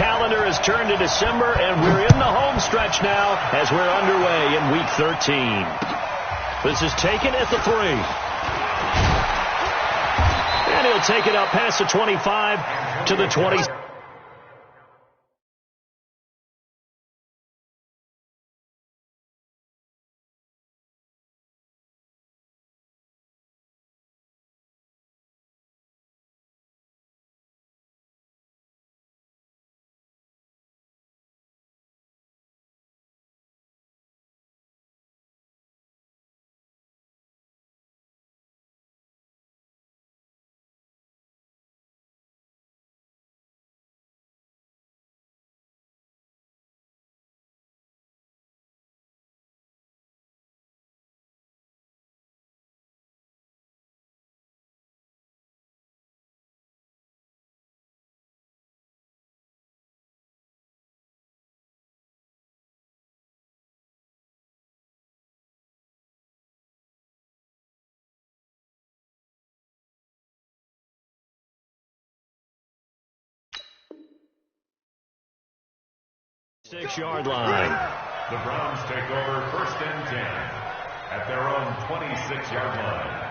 calendar has turned to December, and we're in the home stretch now as we're underway in Week 13. This is taken at the 3. And he'll take it up past the 25 to the 20. Six-yard line. The Browns take over 1st and 10 at their own 26-yard line.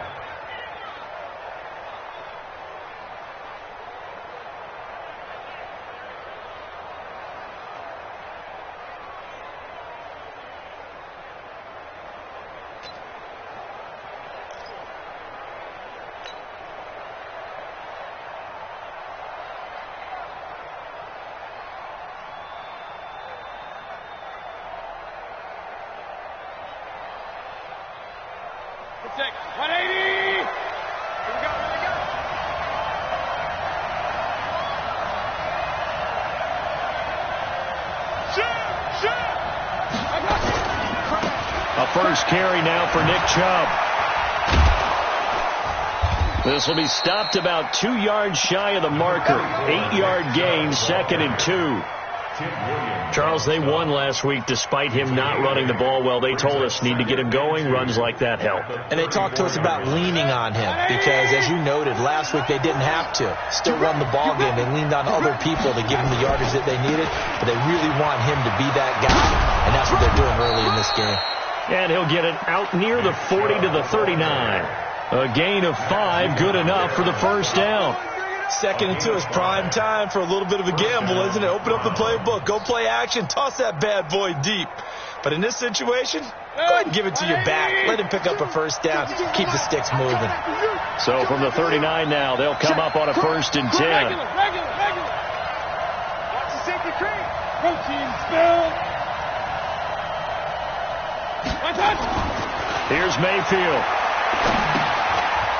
Six, 180. Here we go, here we go. Shoot. A first carry now for Nick Chubb. This will be stopped about 2 yards shy of the marker. 8-yard gain, 2nd and 2. Charles, they won last week despite him not running the ball well. They told us need to get him going. Runs like that help. And they talked to us about leaning on him because, as you noted, last week they didn't have to. Still won the ball game. They leaned on other people to give him the yardage that they needed, but they really want him to be that guy, and that's what they're doing early in this game. And he'll get it out near the 40 to the 39. A gain of 5, good enough for the first down. 2nd and 2 is prime time for a little bit of a gamble, isn't it? Open up the playbook, go play action, toss that bad boy deep. But in this situation, go ahead and give it to your back. Let him pick up a first down. Keep the sticks moving. So from the 39 now, they'll come up on a 1st and 10. Regular. Watch the safety cream. Protein spill. One touch. Here's Mayfield.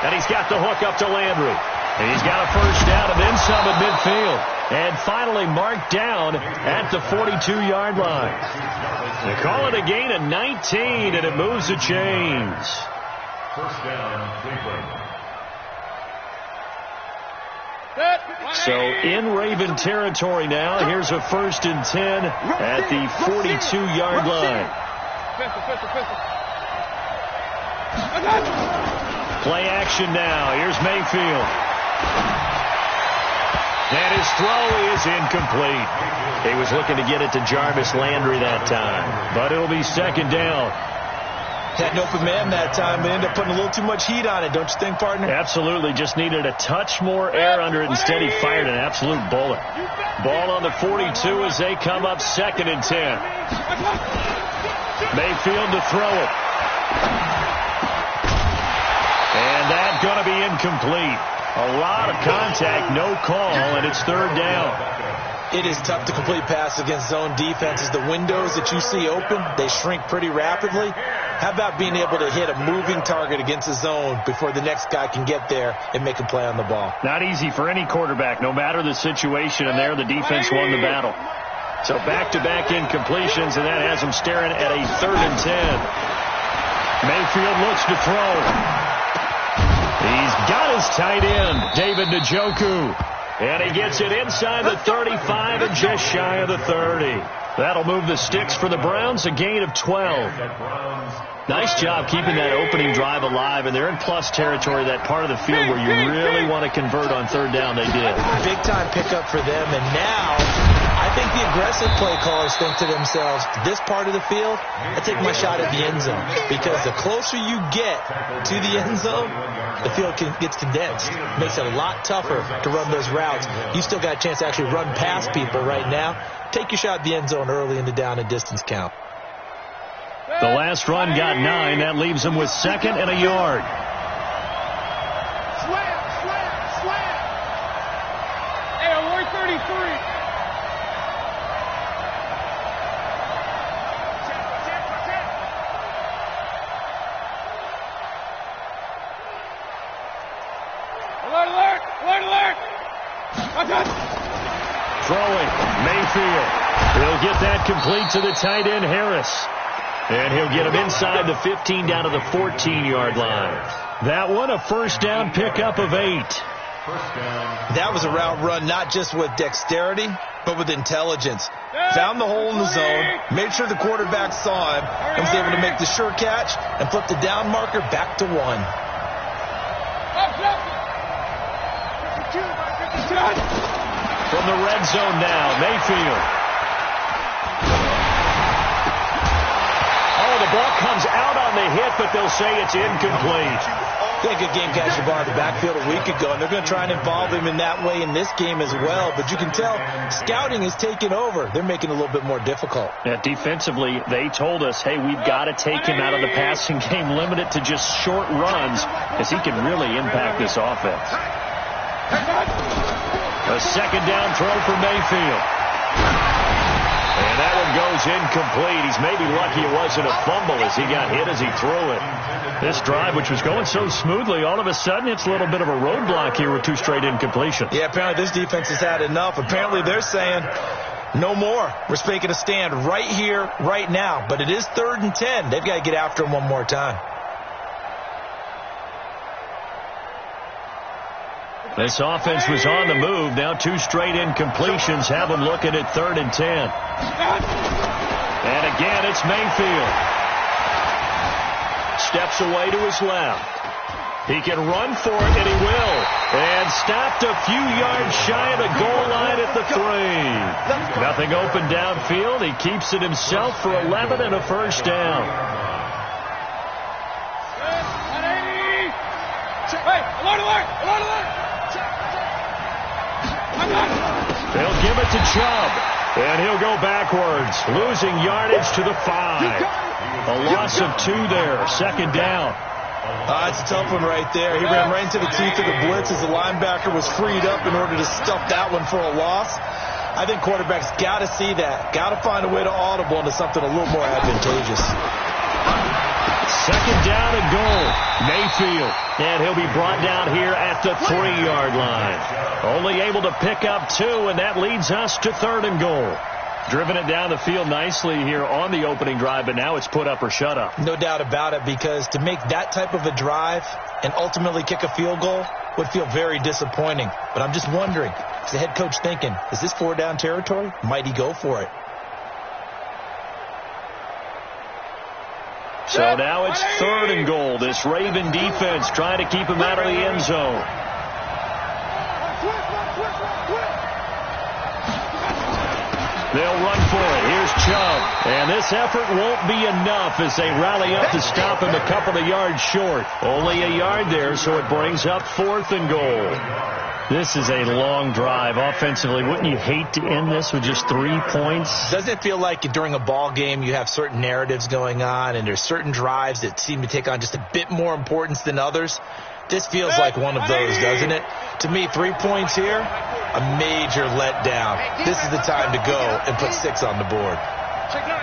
And he's got the hook up to Landry. And he's got a first down and then some at midfield. And finally marked down at the 42-yard line. They call it a gain of 19, and it moves the chains. First down, Cleveland. So in Raven territory now. Here's a 1st and 10 at the 42-yard line. Play action now. Here's Mayfield. And his throw is incomplete. He was looking to get it to Jarvis Landry that time. But it'll be 2nd down. Had an open man that time, but ended up putting a little too much heat on it, don't you think, partner? Absolutely. Just needed a touch more air under it. Instead, he fired an absolute bullet. Ball on the 42 as they come up 2nd and 10. Mayfield to throw it. And that's going to be incomplete. A lot of contact, no call, and it's 3rd down. It is tough to complete pass against zone defenses. The windows that you see open, they shrink pretty rapidly. How about being able to hit a moving target against the zone before the next guy can get there and make a play on the ball? Not easy for any quarterback, no matter the situation, and there the defense won the battle. So back-to-back incompletions, and that has them staring at a 3rd and 10. Mayfield looks to throw. He's got his tight end, David Njoku. And he gets it inside the 35 and just shy of the 30. That'll move the sticks for the Browns, a gain of 12. Nice job keeping that opening drive alive, and they're in plus territory, that part of the field where you really want to convert on 3rd down. They did. Big-time pickup for them, and now I aggressive play callers think to themselves, this part of the field, I take my shot at the end zone. Because the closer you get to the end zone, the field gets condensed. Makes it a lot tougher to run those routes. You still got a chance to actually run past people right now. Take your shot at the end zone early in the down and distance count. The last run got 9. That leaves them with 2nd and a yard. Slam. Hey, 133. Alert! Throwing, Mayfield. He'll get that complete to the tight end, Harris. And he'll get him inside the 15 down to the 14-yard line. That one, a first down pickup of 8. That was a route run not just with dexterity, but with intelligence. Found the hole in the zone, made sure the quarterback saw him, and was able to make the sure catch and flip the down marker back to 1. From the red zone now, Mayfield. Oh, the ball comes out on the hit, but they'll say it's incomplete. They had a good game catching ball in the backfield a week ago, and they're going to try and involve him in that way in this game as well. But you can tell scouting is taking over. They're making it a little bit more difficult. Yeah, defensively, they told us, hey, we've got to take him out of the passing game, limit it to just short runs, because he can really impact this offense. A second down throw for Mayfield. And that one goes incomplete. He's maybe lucky it wasn't a fumble as he got hit as he threw it. This drive, which was going so smoothly, all of a sudden it's a little bit of a roadblock here with 2 straight incompletions. Yeah, apparently this defense has had enough. Apparently they're saying, no more. We're making a stand right here, right now. But it is 3rd and 10. They've got to get after him one more time. This offense was on the move. Now 2 straight incompletions have them looking at 3rd and 10. And again, it's Mayfield. Steps away to his left. He can run for it, and he will. And stopped a few yards shy of the goal line at the 3. Nothing open downfield. He keeps it himself for 11 and a first down. Hey, alert! They'll give it to Chubb, and he'll go backwards, losing yardage to the 5. A loss of 2 there, 2nd down. It's a tough one right there. He ran right into the teeth of the blitz as the linebacker was freed up in order to stuff that one for a loss. I think quarterbacks got to see that. Got to find a way to audible into something a little more advantageous. 2nd down and goal. Mayfield. And he'll be brought down here at the 3-yard line. Only able to pick up 2, and that leads us to 3rd and goal. Driven it down the field nicely here on the opening drive, but now it's put up or shut up. No doubt about it, because to make that type of a drive and ultimately kick a field goal would feel very disappointing. But I'm just wondering, is the head coach thinking, is this 4-down territory? Might he go for it? So now it's 3rd and goal. This Raven defense trying to keep him out of the end zone. They'll run for it. Here's Chubb. And this effort won't be enough as they rally up to stop him a couple of yards short. Only a yard there, so it brings up 4th and goal. This is a long drive offensively. Wouldn't you hate to end this with just 3 points? Doesn't it feel like during a ball game you have certain narratives going on and there's certain drives that seem to take on just a bit more importance than others? This feels like one of those, doesn't it? To me, 3 points here, a major letdown. This is the time to go and put 6 on the board. Check 9.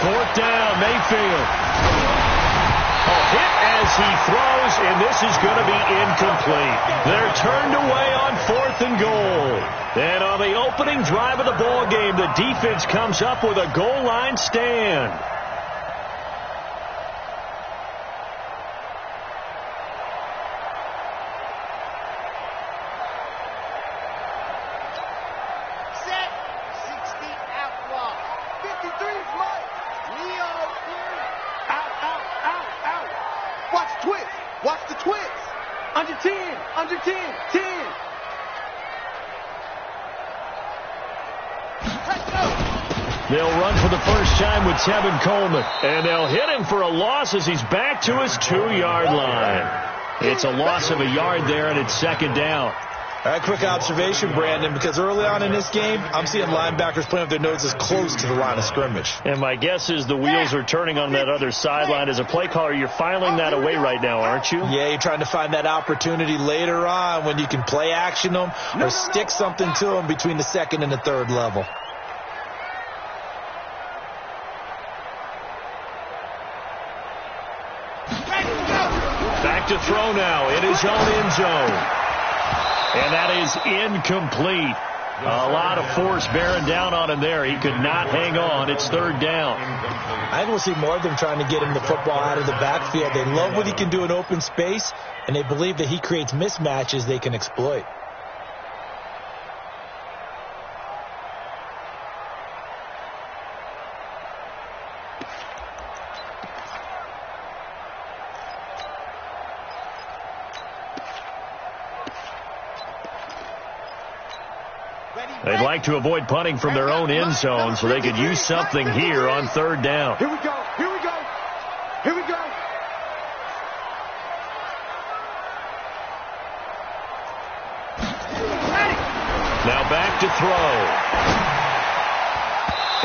4th down, Mayfield. A hit as he throws, and this is going to be incomplete. They're turned away on 4th and goal. And on the opening drive of the ball game, the defense comes up with a goal line stand. Under 10. Under 10. 10. Let's go. They'll run for the first time with Tevin Coleman. And they'll hit him for a loss as he's back to his 2-yard line. It's a loss of a yard there, and it's second down. All right, quick observation, Brandon, because early on in this game, I'm seeing linebackers playing with their noses close to the line of scrimmage. And my guess is the wheels are turning on that other sideline. As a play caller, you're filing that away right now, aren't you? Yeah, you're trying to find that opportunity later on when you can play action them or stick something to them between the second and the third level. Back to throw now in his own end zone. And that is incomplete. A lot of force bearing down on him there. He could not hang on. It's third down. I think we'll see more of them trying to get him the football out of the backfield. They love what he can do in open space, and they believe that he creates mismatches they can exploit. They'd like to avoid punting from their own end zone so they could use something here on third down. Here we go. Here we go. Here we go. Now back to throw.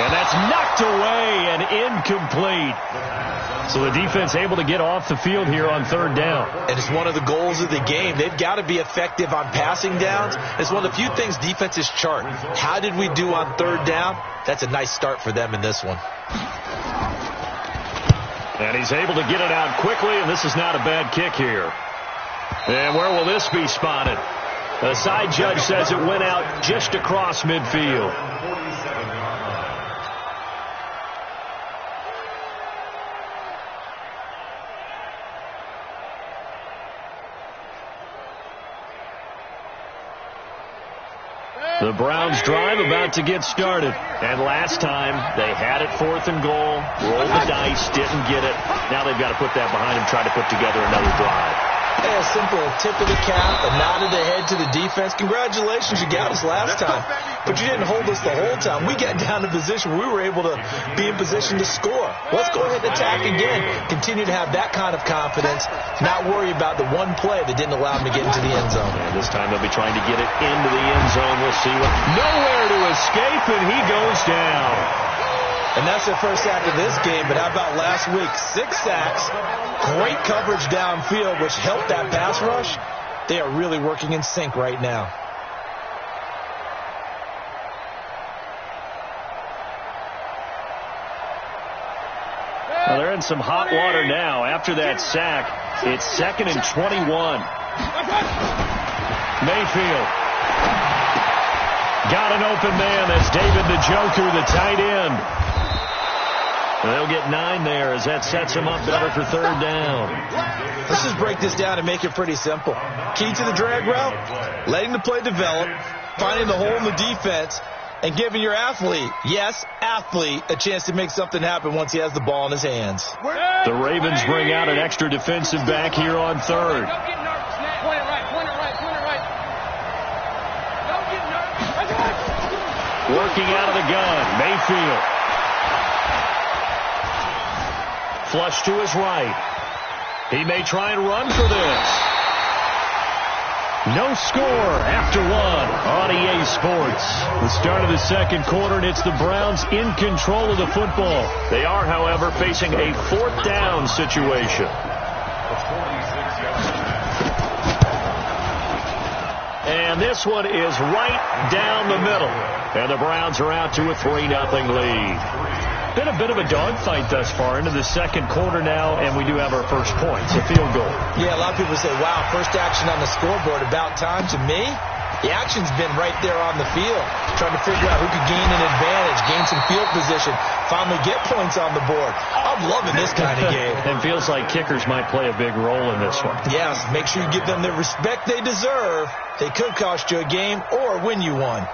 And that's knocked away and incomplete. So the defense able to get off the field here on third down. And it's one of the goals of the game. They've got to be effective on passing downs. It's one of the few things defenses chart. How did we do on third down? That's a nice start for them in this one. And he's able to get it out quickly, and this is not a bad kick here. And where will this be spotted? The side judge says it went out just across midfield. The Browns drive about to get started. And last time, they had it 4th and goal, rolled the dice, didn't get it. Now they've got to put that behind them, try to put together another drive. A simple tip of the cap, a nod of the head to the defense. Congratulations, you got us last time. But you didn't hold us the whole time. We got down to position where we were able to be in position to score. Let's go ahead and attack again. Continue to have that kind of confidence, not worry about the one play that didn't allow them to get into the end zone. And this time they'll be trying to get it into the end zone. We'll see what. Nowhere to escape, and he goes down. And that's their first sack of this game, but how about last week? 6 sacks, great coverage downfield, which helped that pass rush. They are really working in sync right now. Well, they're in some hot water now. After that sack, it's 2nd and 21. Mayfield got an open man. That's David Njoku, the tight end. They'll get 9 there as that sets them up better for third down. Let's just break this down and make it pretty simple. Key to the drag route, letting the play develop, finding the hole in the defense, and giving your athlete, yes, athlete, a chance to make something happen once he has the ball in his hands. The Ravens bring out an extra defensive back here on third. Don't get nervous, man. Point it right. Point it right. Point it right. Don't get nervous. Working out of the gun, Mayfield. Flush to his right. He may try and run for this. No score after 1 on EA Sports. The start of the second quarter, and it's the Browns in control of the football. They are, however, facing a 4th down situation. And this one is right down the middle. And the Browns are out to a 3-0 lead. Been a bit of a dogfight thus far into the second quarter now, and we do have our first points, a field goal. Yeah, a lot of people say, wow, first action on the scoreboard, about time. To me, the action's been right there on the field, trying to figure out who could gain an advantage, gain some field position, finally get points on the board. I'm loving this kind of game. And feels like kickers might play a big role in this one. Yes, make sure you give them the respect they deserve. They could cost you a game or win you one.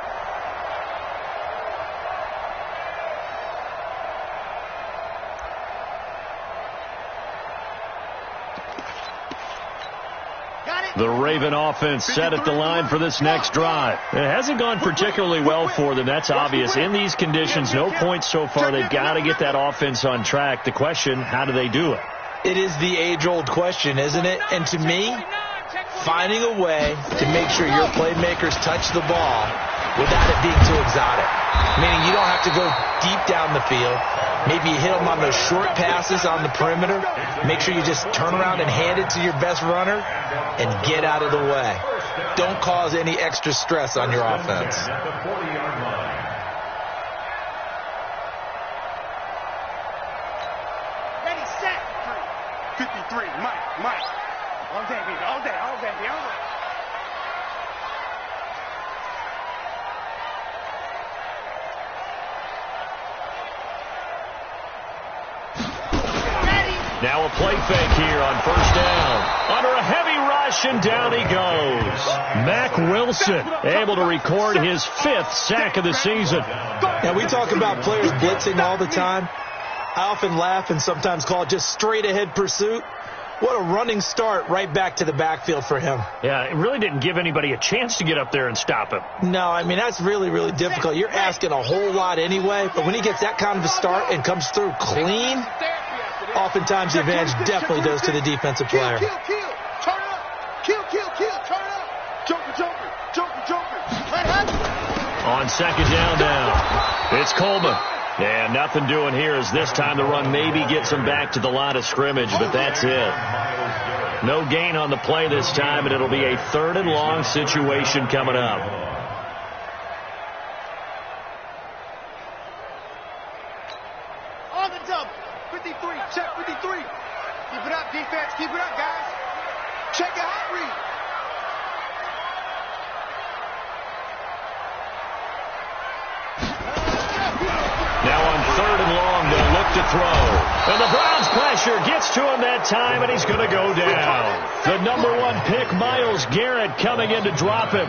Got it. The Raven offense set at the line for this next drive. It hasn't gone particularly well for them. That's obvious. In these conditions, no points so far. They've got to get that offense on track. The question, how do they do it? It is the age-old question, isn't it? And to me, finding a way to make sure your playmakers touch the ball without it being too exotic. Meaning you don't have to go deep down the field. Maybe you hit them on those short passes on the perimeter. Make sure you just turn around and hand it to your best runner and get out of the way. Don't cause any extra stress on your offense. Ready, set. 53, Mike. All day, baby, all day. Now a play fake here on first down. Under a heavy rush, and down he goes. Mack Wilson able to record his 5th sack of the season. Now, we talk about players blitzing all the time. I often laugh and sometimes call it just straight-ahead pursuit. What a running start right back to the backfield for him. Yeah, it really didn't give anybody a chance to get up there and stop him. No, I mean, that's really, really difficult. You're asking a whole lot anyway, but when he gets that kind of a start and comes through clean, oftentimes the advantage definitely goes to the defensive player. Kill, turn up. Kill, turn up. Joker. On second down now, it's Coleman. And nothing doing here as this time the run maybe gets him back to the line of scrimmage, but that's it. No gain on the play this time, and it'll be a 3rd and long situation coming up. On the double. 53, check 53. Keep it up, defense. Keep it up, guys. Check your hot read. Now on 3rd and long, they'll look to throw. And the Browns pressure gets to him that time, and he's going to go down. The number 1 pick, Myles Garrett, coming in to drop him.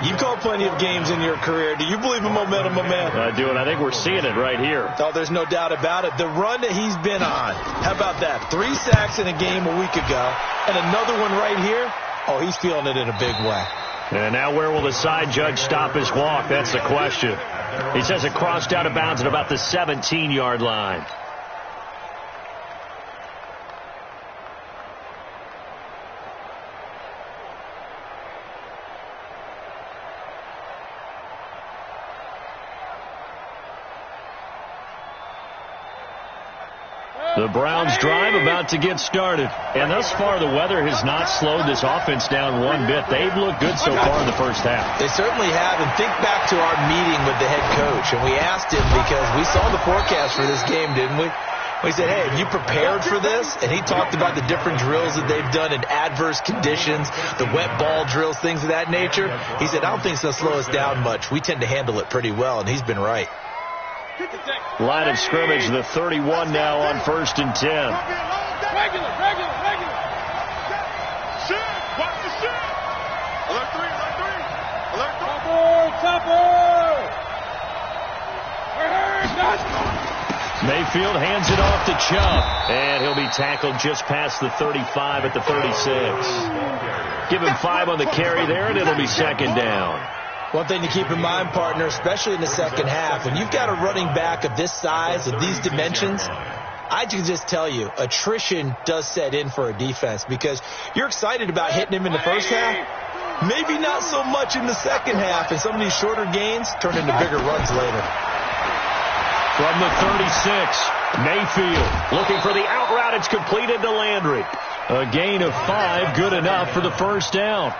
You've called plenty of games in your career. Do you believe in momentum, my man? I do, and I think we're seeing it right here. Oh, there's no doubt about it. The run that he's been on, how about that? 3 sacks in a game a week ago, and another one right here. Oh, he's feeling it in a big way. And now where will the side judge stop his walk? That's the question. He says it crossed out of bounds at about the 17-yard line. The Browns drive about to get started. And thus far, the weather has not slowed this offense down one bit. They've looked good so far in the first half. They certainly have. And think back to our meeting with the head coach. And we asked him because we saw the forecast for this game, didn't we? We said, hey, have you prepared for this? And he talked about the different drills that they've done in adverse conditions, the wet ball drills, things of that nature. He said, I don't think it's going to slow us down much. We tend to handle it pretty well, and he's been right. Line of scrimmage, the 31 now on 1st and 10. Regular. Shit, watch the shit. Alert 3. Topper. Mayfield hands it off to Chubb, and he'll be tackled just past the 35 at the 36. Give him 5 on the carry there, and it'll be 2nd down. One thing to keep in mind, partner, especially in the second half, when you've got a running back of this size, of these dimensions, I can just tell you, attrition does set in for a defense because you're excited about hitting him in the first half, maybe not so much in the second half, and some of these shorter gains turn into bigger runs later. From the 36, Mayfield looking for the out route. It's completed to Landry. A gain of 5, good enough for the first down.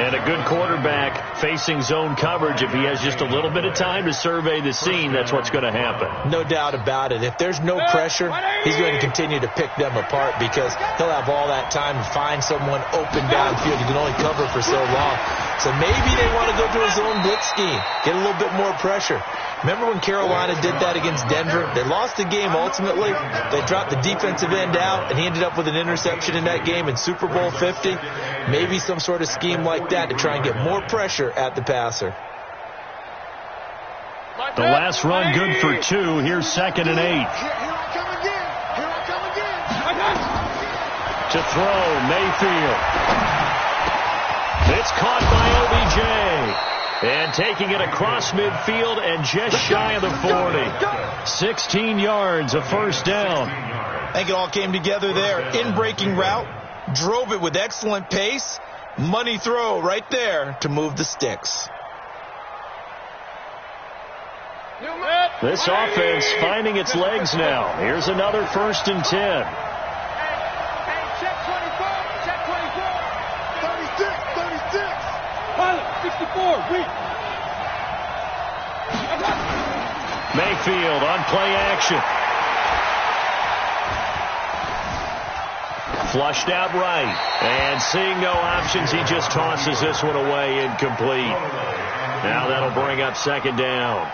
And a good quarterback facing zone coverage. If he has just a little bit of time to survey the scene, that's what's going to happen. No doubt about it. If there's no pressure, he's going to continue to pick them apart because he'll have all that time to find someone open downfield. He can only cover for so long. So maybe they want to go to a zone blitz scheme, get a little bit more pressure. Remember when Carolina did that against Denver? They lost the game ultimately. They dropped the defensive end out, and he ended up with an interception in that game in Super Bowl 50. Maybe some sort of scheme like that to try and get more pressure at the passer. The last run good for 2. Here's 2nd and 8. Here I come again. To throw, Mayfield. It's caught by OBJ. And taking it across midfield and just shy of the 40. 16 yards, a first down. I think it all came together there. In-breaking route, drove it with excellent pace. Money throw right there to move the sticks. This offense finding its legs now. Here's another 1st and 10. Hey, check 24, check 24. 36. Pilot, 64, weak. Mayfield on play action. Flushed out right. And seeing no options, he just tosses this one away, incomplete. Now that'll bring up 2nd down.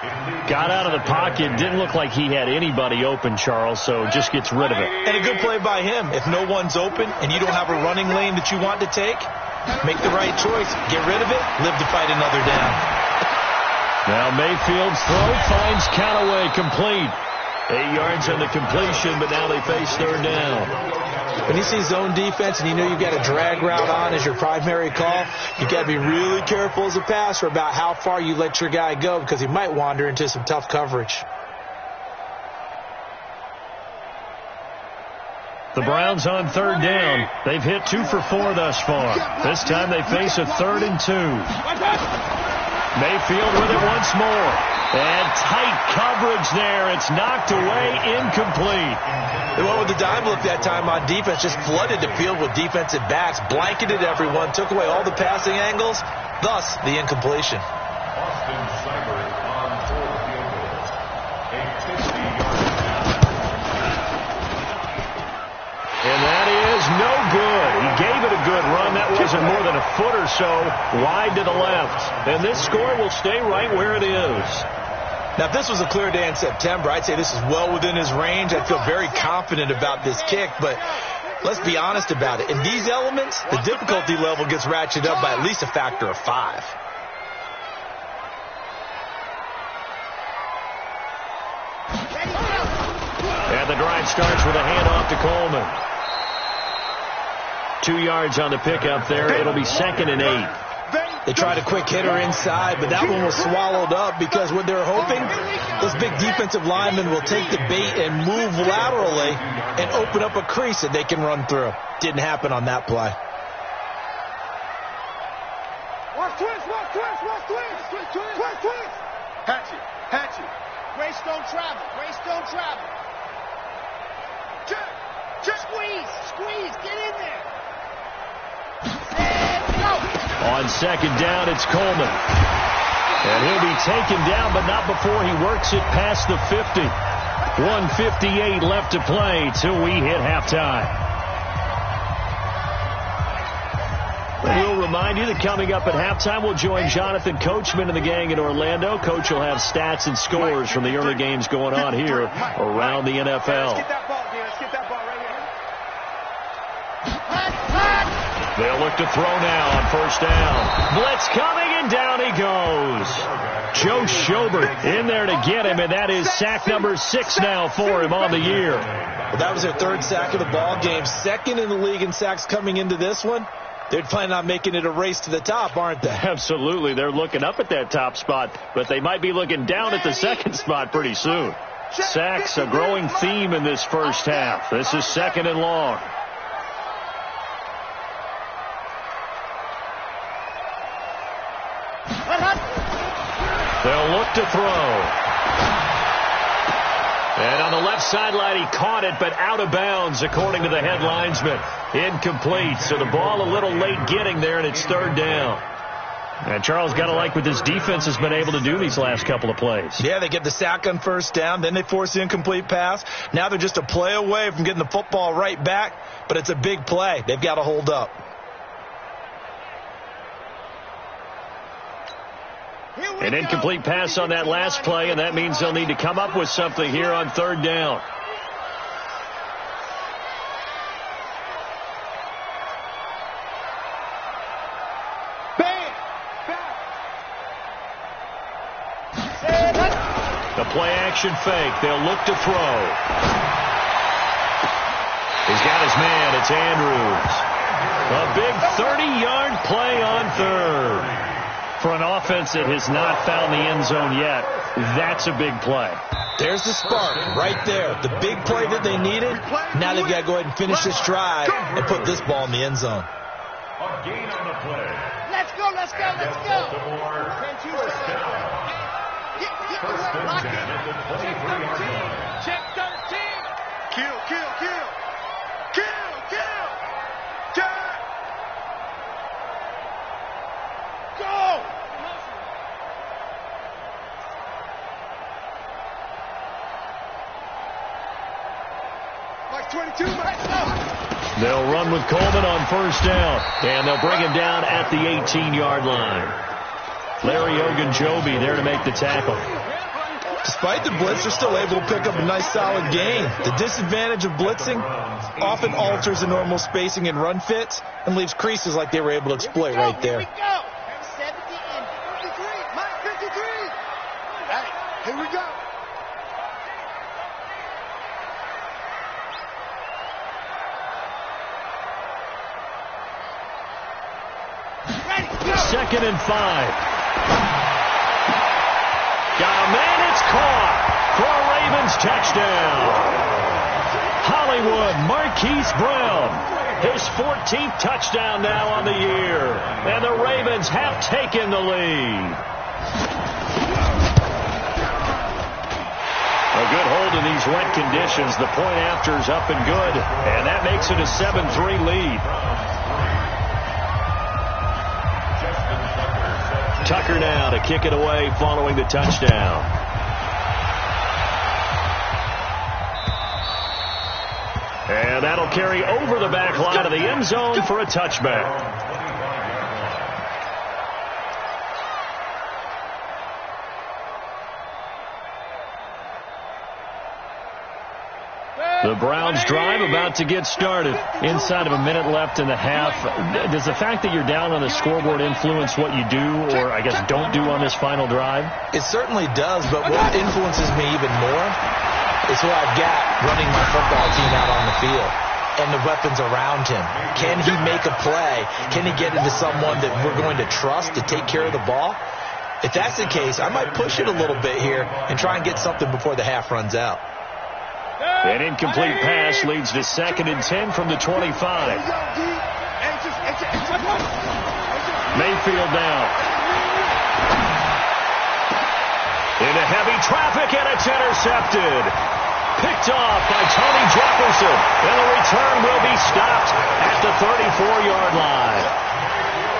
Got out of the pocket. Didn't look like he had anybody open, Charles, so just gets rid of it. And a good play by him. If no one's open and you don't have a running lane that you want to take, make the right choice. Get rid of it. Live to fight another down. Now Mayfield's throw finds Callaway complete. 8 yards on the completion, but now they face 3rd down. When you see zone defense and you know you've got a drag route on as your primary call, you've got to be really careful as a passer about how far you let your guy go because he might wander into some tough coverage. The Browns on 3rd down. They've hit 2 for 4 thus far. This time they face a 3rd and 2. Mayfield with it once more. And tight coverage there. It's knocked away, incomplete. They went with the dime look that time on defense, just flooded the field with defensive backs, blanketed everyone, took away all the passing angles, thus the incompletion. Austin Seibert on 4 field goals. A 50-yard And that is no good. He gave it a good run. That wasn't more than a foot or so wide to the left. And this score will stay right where it is. Now, if this was a clear day in September, I'd say this is well within his range. I feel very confident about this kick, but let's be honest about it. In these elements, the difficulty level gets ratcheted up by at least a factor of 5. And the drive starts with a handoff to Coleman. 2 yards on the pickup there. It'll be 2nd and 8. They tried a quick hitter inside, but that one was swallowed up because what they're hoping, those big defensive linemen will take the bait and move laterally and open up a crease that they can run through. Didn't happen on that play. Watch twist. Hatch it. Grace don't travel. Check. Squeeze, get in there. On 2nd down, it's Coleman. And he'll be taken down, but not before he works it past the 50. 1:58 left to play till we hit halftime. We'll remind you that coming up at halftime, we'll join Jonathan Coachman and the gang in Orlando. Coach will have stats and scores from the early games going on here around the NFL. Let's get that ball, Let's get that ball right here. They'll look to throw now on 1st down. Blitz coming, and down he goes. Joe Schobert in there to get him, and that is sack number 6 now for him on the year. Well, that was their 3rd sack of the ball game. 2nd in the league in sacks coming into this one. They're planning on making it a race to the top, aren't they? Absolutely. They're looking up at that top spot, but they might be looking down at the 2nd spot pretty soon. Sacks, a growing theme in this first half. This is 2nd and long. They'll look to throw. And on the left sideline, he caught it, but out of bounds, according to the head linesman. Incomplete. So the ball a little late getting there, and it's 3rd down. And Charles got to like what this defense has been able to do these last couple of plays. Yeah, they get the sack on 1st down, then they force the incomplete pass. Now they're just a play away from getting the football right back, but it's a big play. They've got to hold up. An incomplete pass on that last play, and that means they'll need to come up with something here on 3rd down. The play action fake. They'll look to throw. He's got his man. It's Andrews. A big 30-yard play on 3rd. For an offense that has not found the end zone yet, that's a big play. There's the spark right there. The big play that they needed. Now they've got to go ahead and finish this drive and put this ball in the end zone. A gain on the play. Let's go, let's go, let's go. First down. First and 10 at the 23-yard line. Check 13. Kill, kill, kill. Kill, kill. Kill. Go. Like 22, let's go. They'll run with Coleman on first down, and they'll bring him down at the 18-yard line. Larry Ogunjobi there to make the tackle. Despite the blitz, they're still able to pick up a nice solid gain. The disadvantage of blitzing often alters the normal spacing and run fits and leaves creases like they were able to exploit right there. Here we go. 70 and 53. Mike 53. Hey, here we go. Ready, go. 2nd and 5. Got a man, it's caught for a Ravens touchdown. Hollywood Marquise Brown, his 14th touchdown now on the year, and the Ravens have taken the lead. A good hold in these wet conditions. The point after is up and good, and that makes it a 7-3 lead. Tucker now to kick it away following the touchdown. And that'll carry over the back line of the end zone for a touchback. The Browns drive about to get started. Inside of a minute left in the half. Does the fact that you're down on the scoreboard influence what you do, or I guess don't do on this final drive? It certainly does, but what influences me even more is what I've got running my football team out on the field and the weapons around him. Can he make a play? Can he get into someone that we're going to trust to take care of the ball? If that's the case, I might push it a little bit here and try and get something before the half runs out. An incomplete pass leads to 2nd and 10 from the 25. Mayfield now. Into heavy traffic, and it's intercepted. Picked off by Tony Jefferson, and the return will be stopped at the 34-yard line.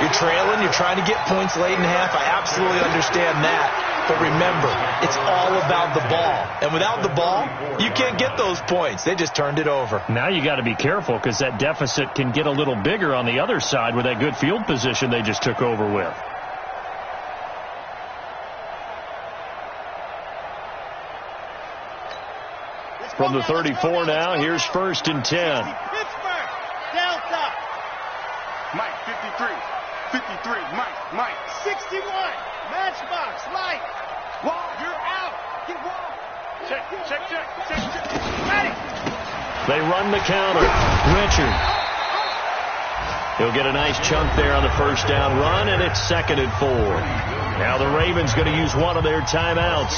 You're trailing, you're trying to get points late in half. I absolutely understand that. But remember, it's all about the ball. And without the ball, you can't get those points. They just turned it over. Now you got to be careful because that deficit can get a little bigger on the other side with that good field position they just took over with. From the 34 now, here's 1st and 10. Pittsburgh, Delta. Mike 53. 53. Mike 61. Matchbox, light. Wall, you're out. Get wall. Check. Ready. They run the counter. Richard. He'll get a nice chunk there on the first down run, and it's 2nd and 4. Now the Ravens going to use one of their timeouts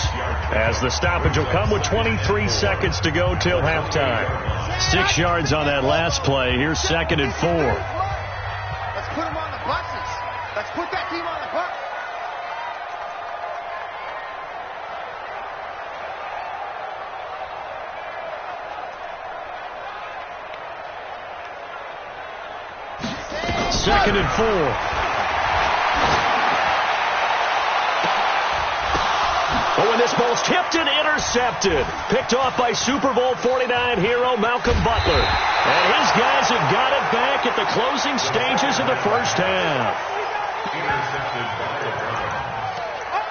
as the stoppage will come with 23 seconds to go till halftime. 6 yards on that last play. Here's 2nd and 4. Let's put them on the buses. Let's put that team on the bus. Second and 4. Oh, and this ball's tipped and intercepted. Picked off by Super Bowl 49 hero Malcolm Butler. And his guys have got it back at the closing stages of the first half. Intercepted by the Browns.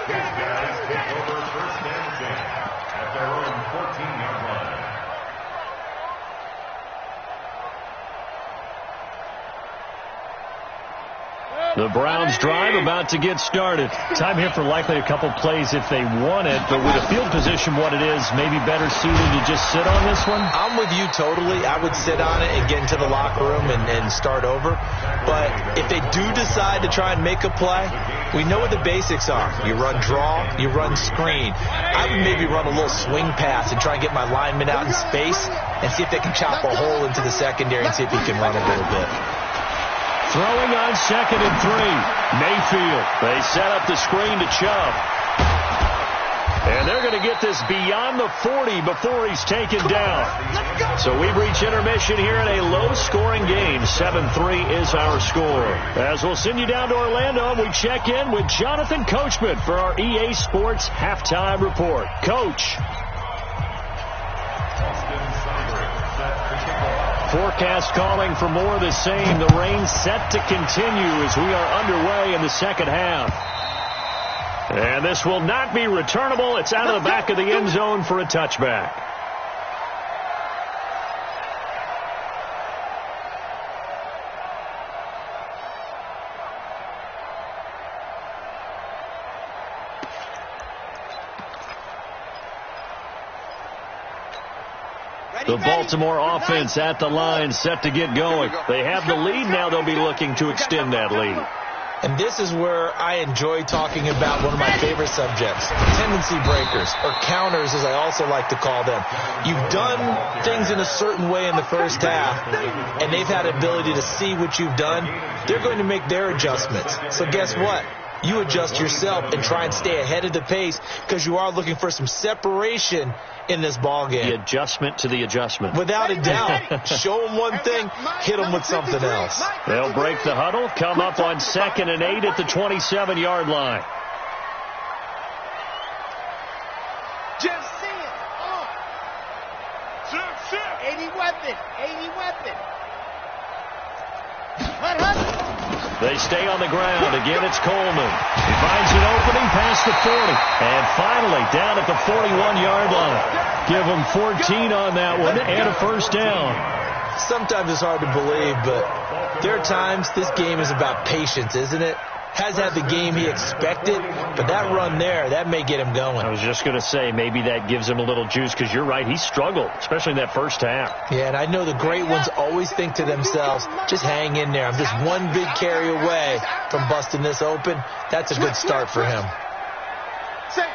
His guys take over 1st and 10 at their own 14-yard line. The Browns drive about to get started. Time here for likely a couple plays if they want it, but with a field position what it is, maybe better suited to just sit on this one? I'm with you totally. I would sit on it and get into the locker room and start over. But if they do decide to try and make a play, we know what the basics are. You run draw, you run screen. I would maybe run a little swing pass and try and get my lineman out in space and see if they can chop a hole into the secondary and see if he can run a little bit. Throwing on 2nd and 3. Mayfield. They set up the screen to Chubb. And they're going to get this beyond the 40 before he's taken down. So we reach intermission here in a low-scoring game. 7-3 is our score. As we'll send you down to Orlando, and we check in with Jonathan Coachman for our EA Sports Halftime Report. Coach. Forecast calling for more of the same. The rain set to continue as we are underway in the second half. And this will not be returnable. It's out of the back of the end zone for a touchback. The Baltimore offense at the line, set to get going. They have the lead. Now they'll be looking to extend that lead. And this is where I enjoy talking about one of my favorite subjects, tendency breakers, or counters as I also like to call them. You've done things in a certain way in the first half, and they've had ability to see what you've done. They're going to make their adjustments. So guess what? You adjust yourself and try and stay ahead of the pace because you are looking for some separation in this ball game. The adjustment to the adjustment. Without a doubt. Show them one thing, hit them with something else. They'll break the huddle, come up on 2nd and 8 at the 27-yard line. Just see it. Oh. 80 weapon. 80 weapon. Hut. They stay on the ground. Again, it's Coleman. He finds an opening past the 40. And finally, down at the 41-yard line. Give him 14 on that one and a first down. Sometimes it's hard to believe, but there are times this game is about patience, isn't it? Has had the game he expected, but that run there, that may get him going. I was just going to say, maybe that gives him a little juice, because you're right, he struggled, especially in that first half. Yeah, and I know the great ones always think to themselves, just hang in there. I'm just one big carry away from busting this open. That's a good start for him. Safe.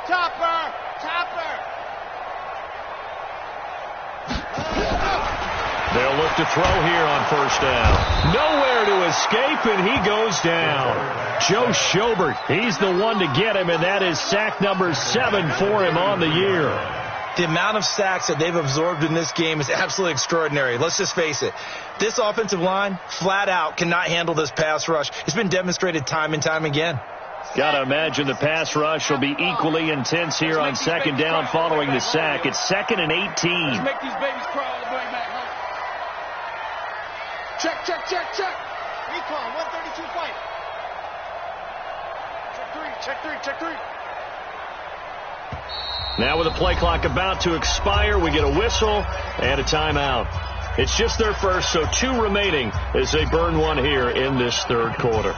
Chopper. They'll look to throw here on first down. Nowhere to escape, and he goes down. Joe Schobert, he's the one to get him, and that is sack number 7 for him on the year. The amount of sacks that they've absorbed in this game is absolutely extraordinary. Let's just face it. This offensive line, flat out, cannot handle this pass rush. It's been demonstrated time and time again. Got to imagine the pass rush will be equally intense here on second down following the sack. It's 2nd and 18. Let's make these babies crawl all the way back home. Check. Recon, 132 fight. Check three. Now with the play clock about to expire, we get a whistle and a timeout. It's just their first, so 2 remaining as they burn one here in this third quarter.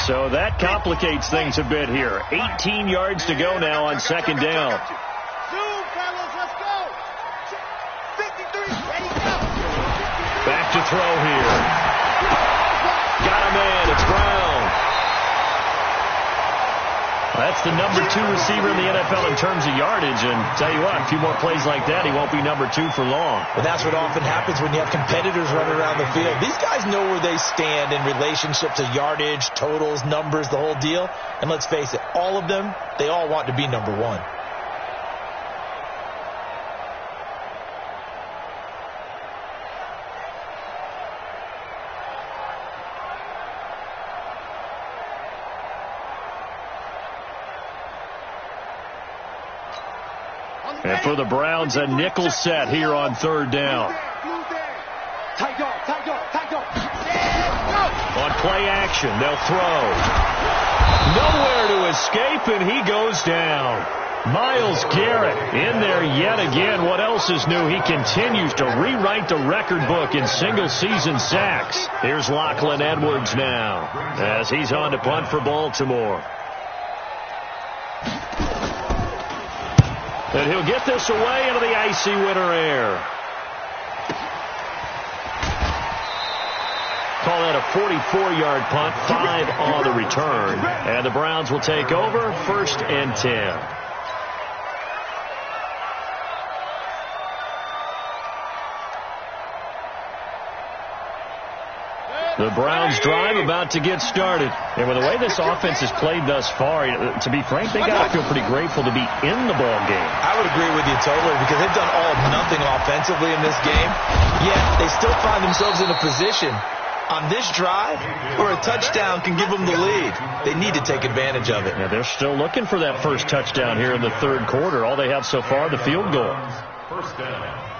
So that complicates things a bit here. 18 yards to go now on second down. Zoom, fellas, let's go. 53, ready, go. Back to throw here. Got a man, it's Brown. That's the number 2 receiver in the NFL in terms of yardage, and tell you what, a few more plays like that, he won't be number 2 for long. Well, that's what often happens when you have competitors running around the field. These guys know where they stand in relationship to yardage, totals, numbers, the whole deal. And let's face it, all of them, they all want to be number 1. And for the Browns, a nickel set here on third down. Tight dog, tight dog, tight dog. On play action, they'll throw. Nowhere to escape, and he goes down. Myles Garrett in there yet again. What else is new? He continues to rewrite the record book in single-season sacks. Here's Lachlan Edwards now as he's on to punt for Baltimore. And he'll get this away into the icy winter air. Call that a 44-yard punt, 5 on the return. And the Browns will take over, 1st and 10. The Browns drive about to get started. And with the way this offense has played thus far, to be frank, they got to feel pretty grateful to be in the ball game. I would agree with you totally because they've done all of nothing offensively in this game. Yet they still find themselves in a position on this drive where a touchdown can give them the lead. They need to take advantage of it. Yeah, they're still looking for that first touchdown here in the third quarter. All they have so far, the field goal. First down.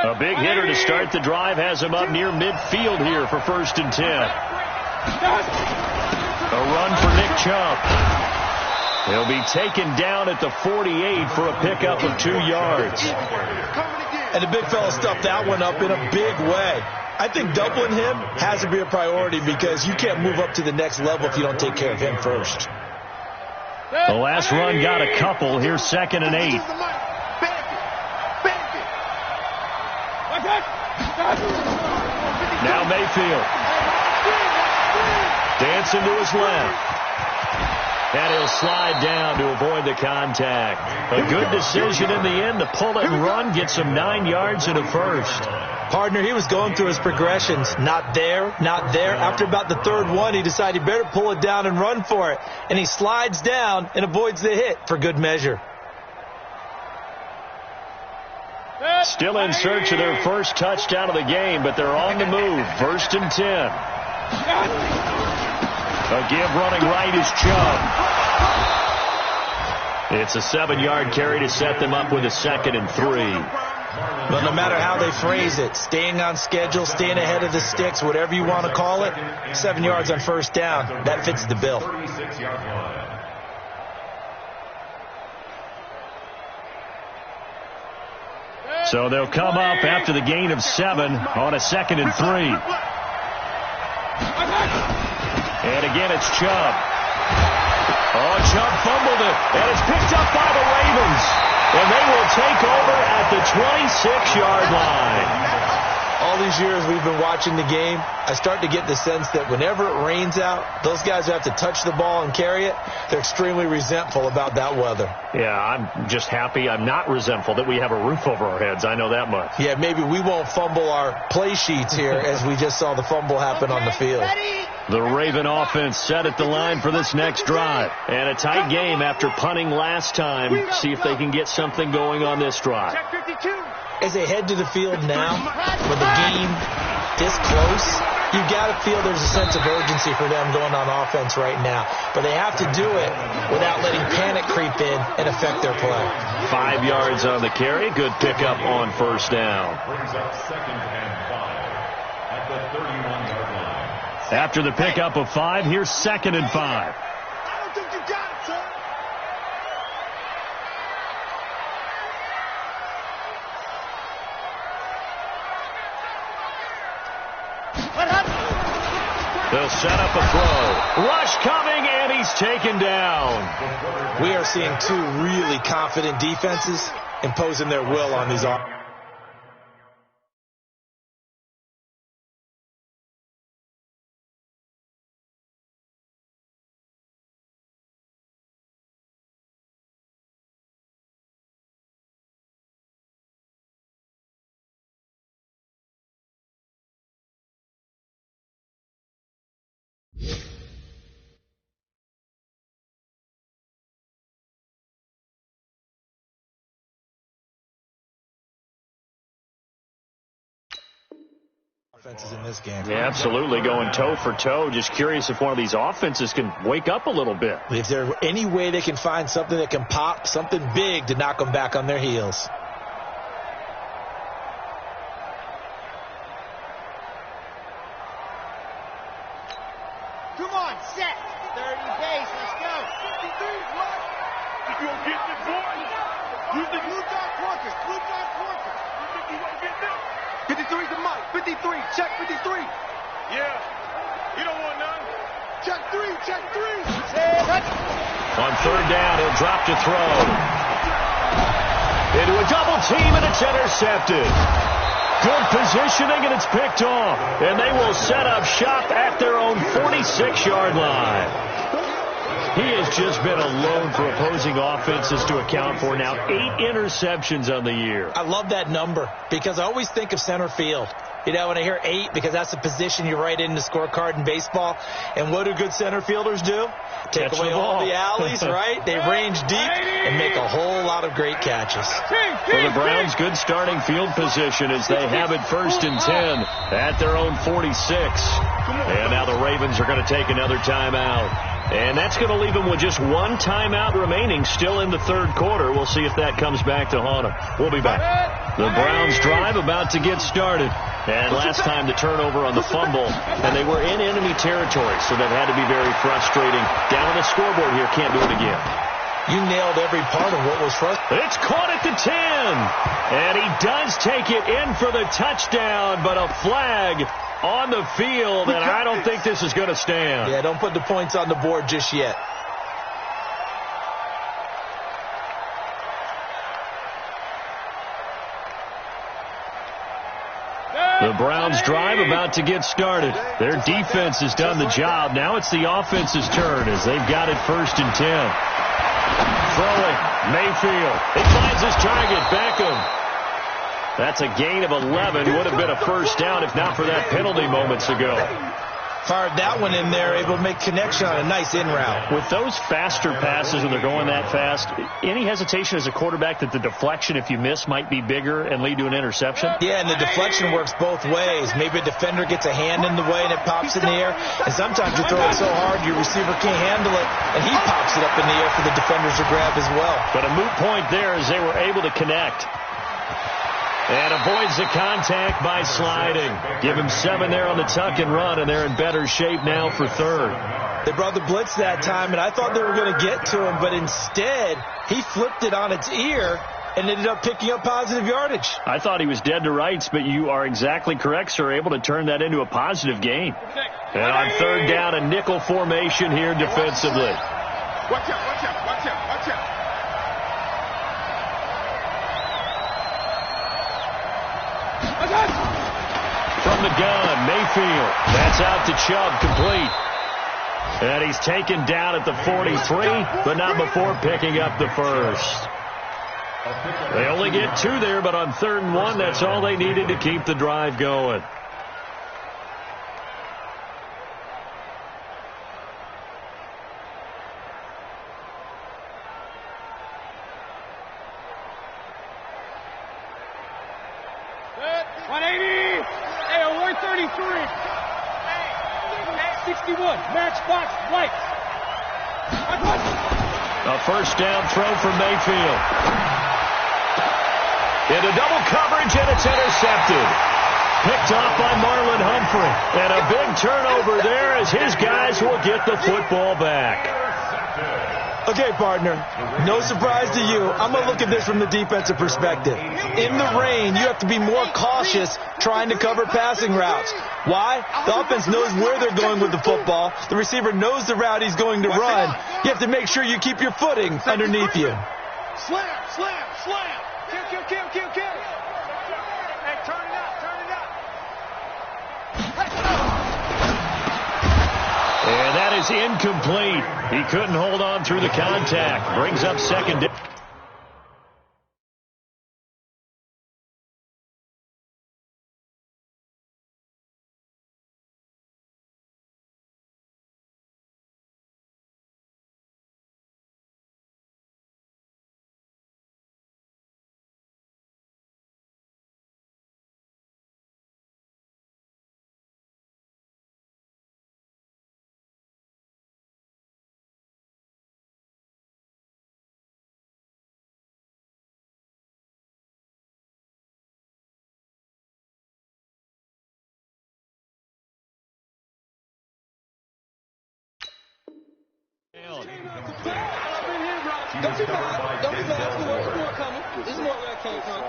A big hitter to start the drive has him up near midfield here for 1st and 10. A run for Nick Chubb. He'll be taken down at the 48 for a pickup of 2 yards. And the big fella stuffed that one up in a big way. I think doubling him has to be a priority because you can't move up to the next level if you don't take care of him first. The last run got a couple. Here's 2nd and 8. Now Mayfield. Dancing to his left. And he'll slide down to avoid the contact. A good decision in the end to pull it and run. Gets him 9 yards and a first. Partner, he was going through his progressions. Not there, not there. After about the third one, he decided he better pull it down and run for it. And he slides down and avoids the hit for good measure. Still in search of their first touchdown of the game, but they're on the move. 1st and 10. A give running right is Chubb. It's a 7-yard carry to set them up with a 2nd and 3. But no matter how they phrase it, staying on schedule, staying ahead of the sticks, whatever you want to call it, 7 yards on 1st down, that fits the bill. 36-yard line. So they'll come up after the gain of 7 on a 2nd and 3. And again, it's Chubb. Oh, Chubb fumbled it, and it's picked up by the Ravens. And they will take over at the 26-yard line. All these years we've been watching the game, I start to get the sense that whenever it rains out, those guys who have to touch the ball and carry it, they're extremely resentful about that weather. Yeah, I'm just happy I'm not resentful that we have a roof over our heads. I know that much. Yeah, maybe we won't fumble our play sheets here as we just saw the fumble happen on the field. The Raven offense set at the line for this next drive. And a tight game after punting last time. See if they can get something going on this drive. As they head to the field now, with the game this close, you've got to feel there's a sense of urgency for them going on offense right now. But they have to do it without letting panic creep in and affect their play. 5 yards on the carry. Good pickup on 1st down. Brings up 2nd and 5 at the 31-yard line. After the pickup of 5, here's 2nd and 5. I don't think you got it, son. They'll set up a throw. Rush coming, and he's taken down. We are seeing 2 really confident defenses imposing their will on these offenses. Offenses in this game. Yeah, absolutely, going toe for toe. Just curious if one of these offenses can wake up a little bit. If there's any way they can find something that can pop, something big to knock them back on their heels. Come on, set. 30 base, let's go. 53, what? You gonna get this, boy? Blue dog workers, blue dog workers. You think you gonna get this? 53 to Mike, 53, check 53. Yeah. You don't want none. Check 3, check 3. Check. On third down, he'll drop to throw. Into a double team, and it's intercepted. Good positioning, and it's picked off. And they will set up shop at their own 46-yard line. He has just been alone for opposing offenses to account for now 8 interceptions on the year. I love that number because I always think of center field. You know, when I hear 8, because that's the position you write in the scorecard in baseball. And what do good center fielders do? Take Catch away the all ball. the alleys, right? They range deep and make a whole lot of great catches. For the Browns, good starting field position as they have it 1st and 10 at their own 46. And now the Ravens are going to take another timeout. And that's going to leave them with just one timeout remaining still in the third quarter. We'll see if that comes back to haunt them. We'll be back. The Browns drive about to get started. And last time the turnover on the fumble, and they were in enemy territory, so that had to be very frustrating. Down on the scoreboard here, can't do it again. You nailed every part of what was frustrating. It's caught at the 10. And he does take it in for the touchdown, but a flag on the field, and I don't think this is going to stand. Yeah, don't put the points on the board just yet. The Browns drive about to get started. Their defense has done the job. Now it's the offense's turn as they've got it 1st and 10. Throwing, Mayfield. He finds his target, Beckham. That's a gain of 11. Would have been a first down if not for that penalty moments ago. Fired that one in there, able to make connection on a nice in route. With those faster passes when they're going that fast, any hesitation as a quarterback that the deflection, if you miss, might be bigger and lead to an interception? Yeah, and the deflection works both ways. Maybe a defender gets a hand in the way and it pops in the air. And sometimes you throw it so hard your receiver can't handle it, and he pops it up in the air for the defenders to grab as well. But a moot point there as they were able to connect. And avoids the contact by sliding. Give him 7 there on the tuck and run, and they're in better shape now for third. They brought the blitz that time, and I thought they were going to get to him, but instead, he flipped it on its ear and ended up picking up positive yardage. I thought he was dead to rights, but you are exactly correct, sir, able to turn that into a positive gain. And on third down, a nickel formation here defensively. Watch out, watch out, watch out, watch out. From the gun, Mayfield. That's out to Chubb, complete. And he's taken down at the 43, but not before picking up the first. They only get 2 there, but on 3rd and 1, that's all they needed to keep the drive going. A first down throw for Mayfield. Into double coverage, and it's intercepted. Picked off by Marlon Humphrey. And a big turnover there as his guys will get the football back. Okay, partner, no surprise to you. I'm going to look at this from the defensive perspective. In the rain, you have to be more cautious trying to cover passing routes. Why? The offense knows where they're going with the football. The receiver knows the route he's going to run. You have to make sure you keep your footing underneath you. Slam, slam, slam. Kill, kill, kill, kill, kill. Hey, turn it up, turn it up. And that is incomplete. He couldn't hold on through the contact. Brings up second down. Don't be mad. Don't be mad. There's more coming. There's more where I came from.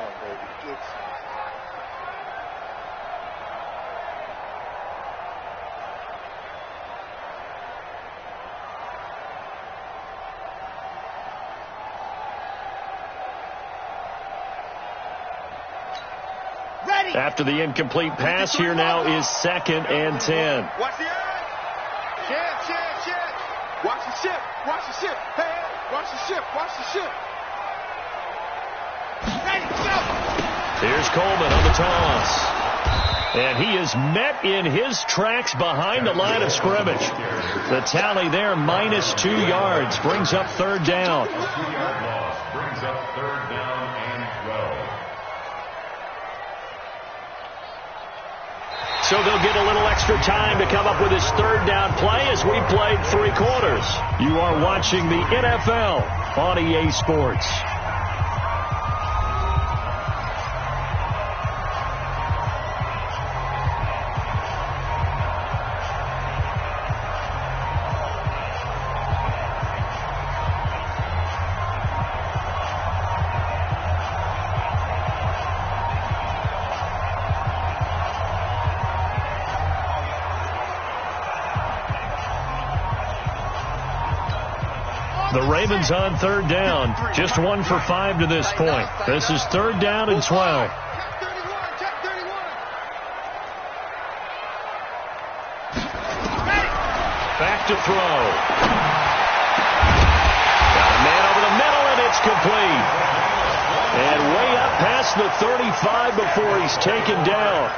After the incomplete pass, here now is 2nd and 10. Watch the eye. Check. Watch the ship. Watch the ship. Hey, watch the ship. Watch the ship. Ready, go. Here's Coleman on the toss. And he is met in his tracks behind the line of scrimmage. The tally there, -2 yards, brings up 3rd down. 2-yard loss brings up 3rd down and 12. So they'll get a little extra time to come up with his 3rd down play as we played 3 quarters. You are watching the NFL on EA Sports. The Ravens on 3rd down, just 1 for 5 to this point. This is 3rd down and 12. Back to throw. Got a man over the middle, and it's complete. And way up past the 35 before he's taken down.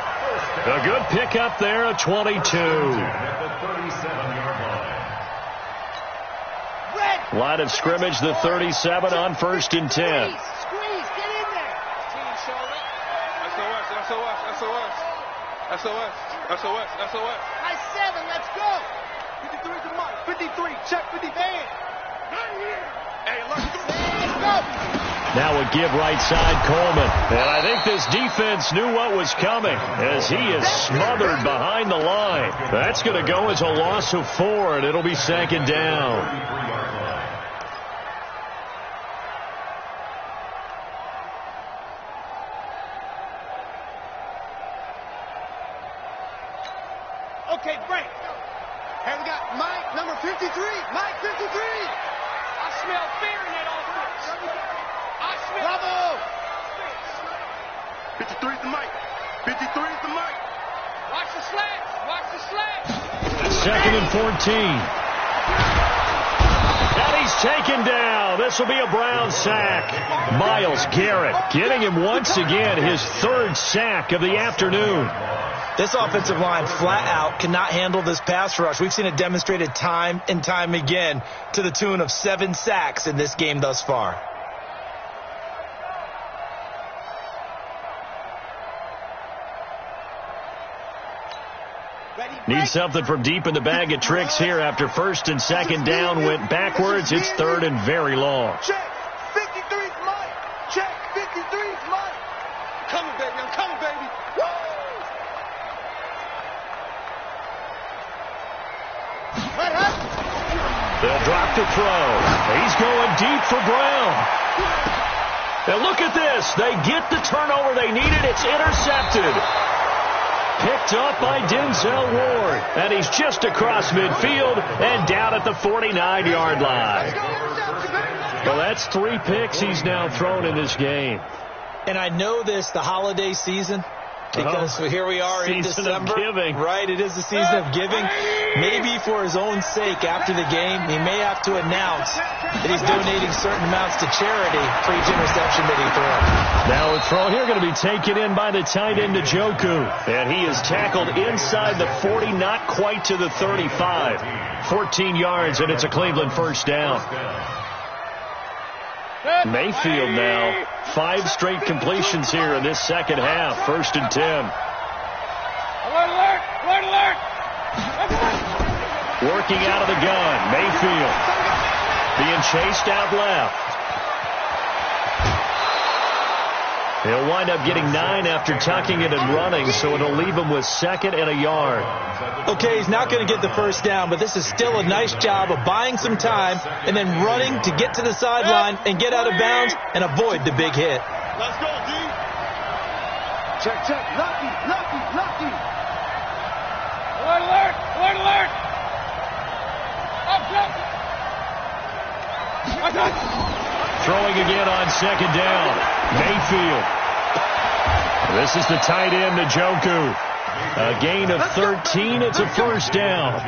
A good pickup there at 22. At the 37-yard line. Line of scrimmage, the 37 on 1st and 10. Squeeze, get in there. Team shoulder. SOS. Nice 7, let's go. 53 to Mike. 53, check 50 man. Hey, look. Let's go. Now a give right side, Coleman. And I think this defense knew what was coming as he is smothered behind the line. That's going to go as a loss of 4, and it'll be 2nd down. 33-yard line. Okay, break. Hey, we got Mike, number 53. Mike, 53. I smell fear in that offense. I smell Bravo. 53 is the Mike. 53 is the Mike. Watch the slats. Watch the slats. 2nd and 14. And he's taken down. This will be a Brown sack. Myles Garrett getting him once again his 3rd sack of the afternoon. This offensive line flat out cannot handle this pass rush. We've seen it demonstrated time and time again to the tune of 7 sacks in this game thus far. Need something from deep in the bag of tricks here after 1st and 2nd down went backwards. It's 3rd and very long. Check. 53's Mike. Check. 53's Mike. Coming, baby. I'm coming, baby. Woo! They'll drop the throw. He's going deep for Brown. And look at this. They get the turnover they needed. It's intercepted. Picked up by Denzel Ward. And he's just across midfield and down at the 49-yard line. Well, that's 3 picks he's now thrown in this game. And I know this, the holiday season, because here we are in December. Season of giving. Right, it is the season of giving. Maybe for his own sake after the game, he may have to announce that he's donating certain amounts to charity for each interception that he throws. Now a throw here going to be taken in by the tight end Njoku. And he is tackled inside the 40, not quite to the 35. 14 yards, and it's a Cleveland 1st down. Mayfield now, 5 straight completions here in this 2nd half. 1st and 10. Alert, alert, alert, alert. Working out of the gun, Mayfield being chased out left. He'll wind up getting 9 after tucking it and running, so it'll leave him with 2nd and a yard. Okay, he's not going to get the first down, but this is still a nice job of buying some time and then running to get to the sideline and get out of bounds and avoid the big hit. Let's go, D. Check, check. Lucky, lucky, lucky. Alert, alert, alert, alert. Up, up. Throwing again on 2nd down. Mayfield. This is the tight end, Njoku. A gain of 13. It's a first down.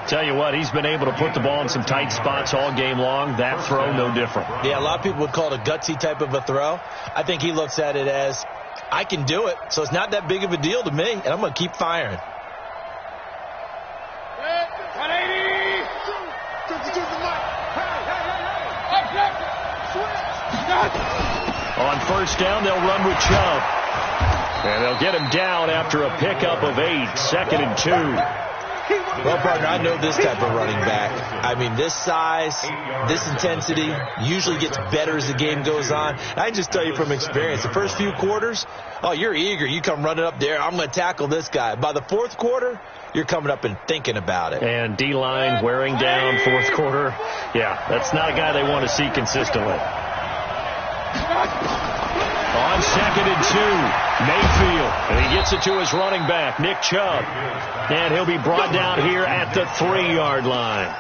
Tell you what, he's been able to put the ball in some tight spots all game long. That throw, no different. Yeah, a lot of people would call it a gutsy type of a throw. I think he looks at it as, I can do it, so it's not that big of a deal to me, and I'm going to keep firing. 180. On first down, they'll run with Chubb. And they'll get him down after a pickup of 8, 2nd and 2. Well, partner, I know this type of running back. I mean, this size, this intensity usually gets better as the game goes on. And I can just tell you from experience, the first few quarters, oh, you're eager. You come running up there, I'm going to tackle this guy. By the 4th quarter, you're coming up and thinking about it. And D-line wearing down 4th quarter. Yeah, that's not a guy they want to see consistently. On 2nd and 2, Mayfield. And he gets it to his running back, Nick Chubb. And he'll be brought down here at the 3-yard line.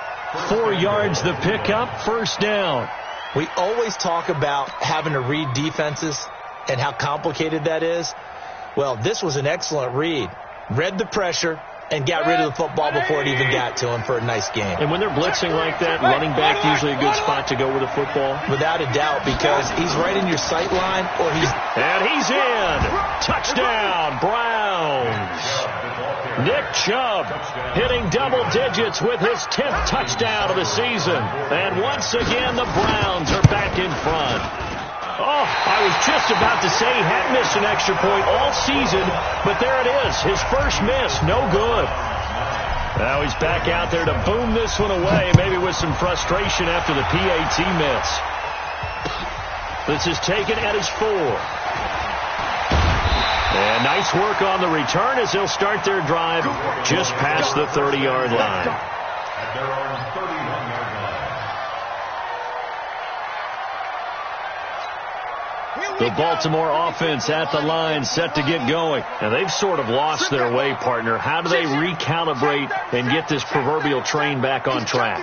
4 yards the pickup, first down. We always talk about having to read defenses and how complicated that is. Well, this was an excellent read. Read the pressure and got rid of the football before it even got to him for a nice game. And when they're blitzing like that, running back usually a good spot to go with a football. Without a doubt, because he's right in your sight line, or he's... And he's in! Touchdown, Browns! Nick Chubb hitting double digits with his 10th touchdown of the season. And once again, the Browns are back in front. Oh, I was just about to say he hadn't missed an extra point all season, but there it is, his first miss, no good. Now he's back out there to boom this one away, maybe with some frustration after the PAT miss. This is taken at his 4. And nice work on the return as they'll start their drive just past the 30-yard line. At their own 31-yard line. The Baltimore offense at the line, set to get going. Now, they've sort of lost their way, partner. How do they recalibrate and get this proverbial train back on track?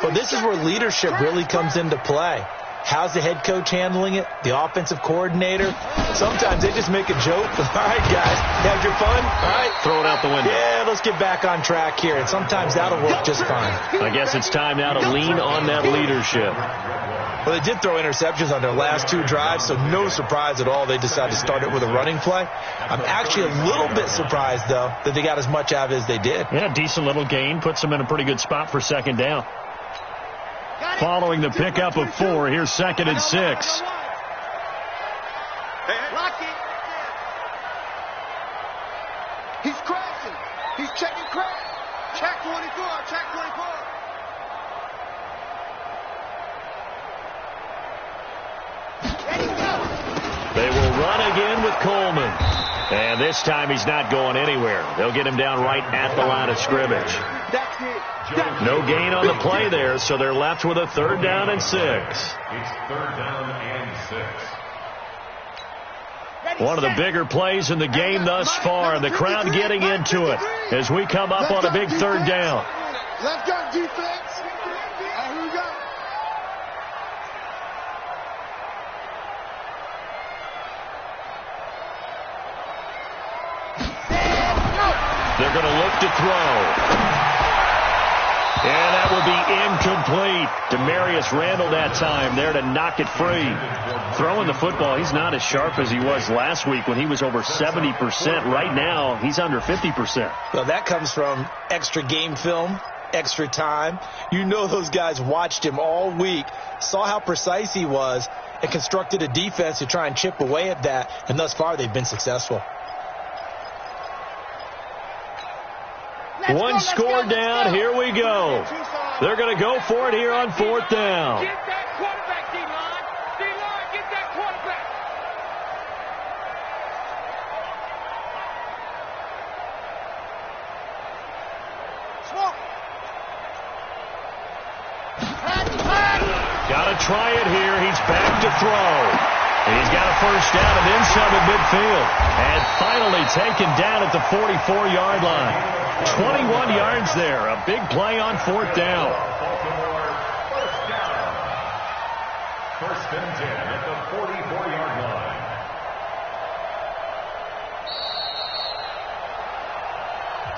Well, this is where leadership really comes into play. How's the head coach handling it? The offensive coordinator? Sometimes they just make a joke. All right, guys, had your fun? All right. Throw it out the window. Yeah, let's get back on track here. And sometimes that'll work just fine. I guess it's time now to lean on that leadership. Well, they did throw interceptions on their last 2 drives, so no surprise at all they decided to start it with a running play. I'm actually a little bit surprised, though, that they got as much out of it as they did. Yeah, decent little gain. Puts them in a pretty good spot for 2nd down. Following the pickup of 4, here's 2nd and 6. He's crashing. He's checking crash. Check 24. Check 24. They will run again with Coleman. And this time he's not going anywhere. They'll get him down right at the line of scrimmage. No gain on the play there, so they're left with a 3rd down and 6. It's 3rd down and 6. One of the bigger plays in the game thus far. The crowd getting into it as we come up on a big 3rd down. Let's go, defense. Here we go. They're going to look to throw. And that will be incomplete. Demarius Randall that time there to knock it free. Throwing the football, he's not as sharp as he was last week when he was over 70%. Right now, he's under 50%. Well, that comes from extra game film, extra time. You know those guys watched him all week, saw how precise he was, and constructed a defense to try and chip away at that. And thus far, they've been successful. One score down. Here we go. They're going to go for it here on 4th down. Get that quarterback, D-line. D-line, get that quarterback. Got to try it here. He's back to throw. He's got a first down and then some at midfield. And finally taken down at the 44-yard line. 21 yards there. A big play on fourth down. First and 10 at the 44-yard line.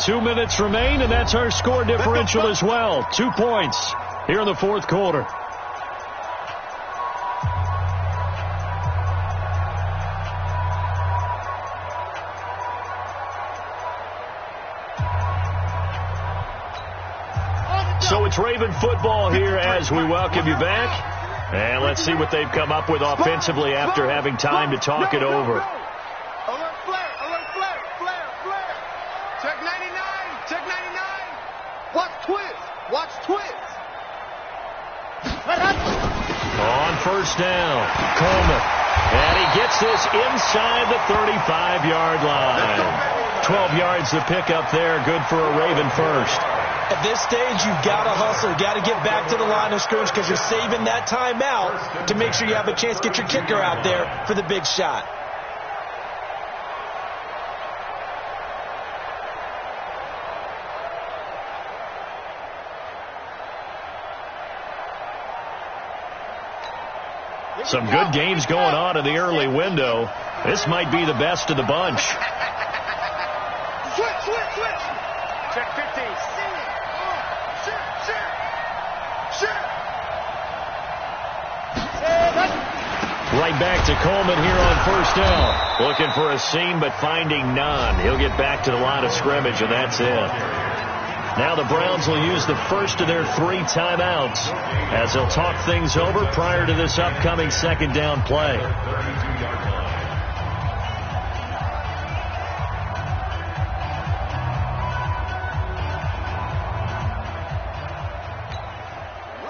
Two minutes remain, and that's our score differential as well. 2 points here in the fourth quarter. So it's Raven football here as we welcome you back. And let's see what they've come up with offensively after having time to talk it over. Alert flare, alert flare, flare, flare. Check 99, check 99. Watch twist, watch twist. On first down, Coleman. And he gets this inside the 35-yard line. 12 yards to pick up there. Good for a Raven first. At this stage, you've got to hustle. You've got to get back to the line of scrimmage because you're saving that timeout to make sure you have a chance to get your kicker out there for the big shot. Some good games going on in the early window. This might be the best of the bunch. Switch, switch, switch. Check 15. Right back to Coleman here on first down. Looking for a seam, but finding none. He'll get back to the line of scrimmage, and that's it. Now the Browns will use the first of their 3 timeouts as they'll talk things over prior to this upcoming second down play.